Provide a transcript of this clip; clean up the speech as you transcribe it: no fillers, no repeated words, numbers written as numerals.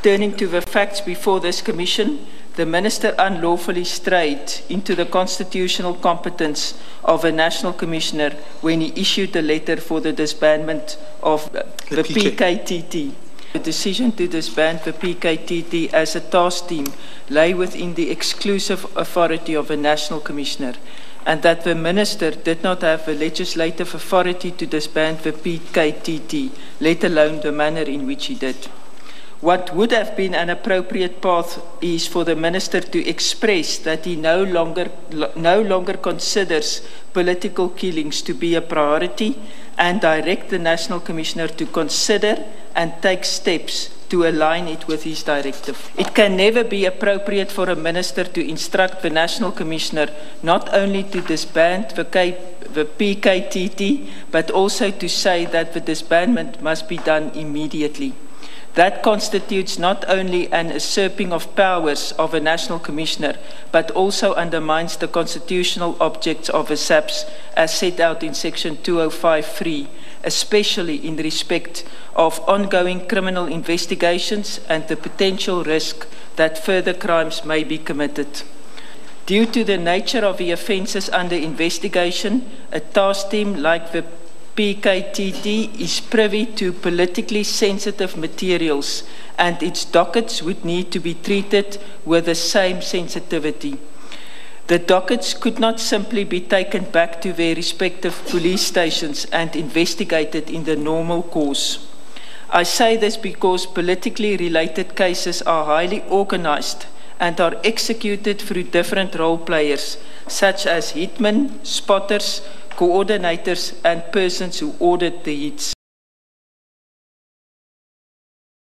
Turning to the facts before this Commission, the Minister unlawfully strayed into the constitutional competence of a National Commissioner when he issued a letter for the disbandment of the PKTT. The decision to disband the PKTT as a task team lay within the exclusive authority of a National Commissioner, and that the Minister did not have the legislative authority to disband the PKTT, let alone the manner in which he did. What would have been an appropriate path is for the Minister to express that he no longer considers political killings to be a priority and direct the National Commissioner to consider and take steps to align it with his directive. It can never be appropriate for a Minister to instruct the National Commissioner not only to disband the PKTT, but also to say that the disbandment must be done immediately. That constitutes not only an usurping of powers of a National Commissioner, but also undermines the constitutional objects of the SAPS as set out in Section 205(3), especially in respect of ongoing criminal investigations and the potential risk that further crimes may be committed. Due to the nature of the offences under investigation, a task team like the PKTT is privy to politically sensitive materials, and its dockets would need to be treated with the same sensitivity. The dockets could not simply be taken back to their respective police stations and investigated in the normal course. I say this because politically related cases are highly organized and are executed through different role players, such as hitmen, spotters, coordinators, and persons who ordered the hits.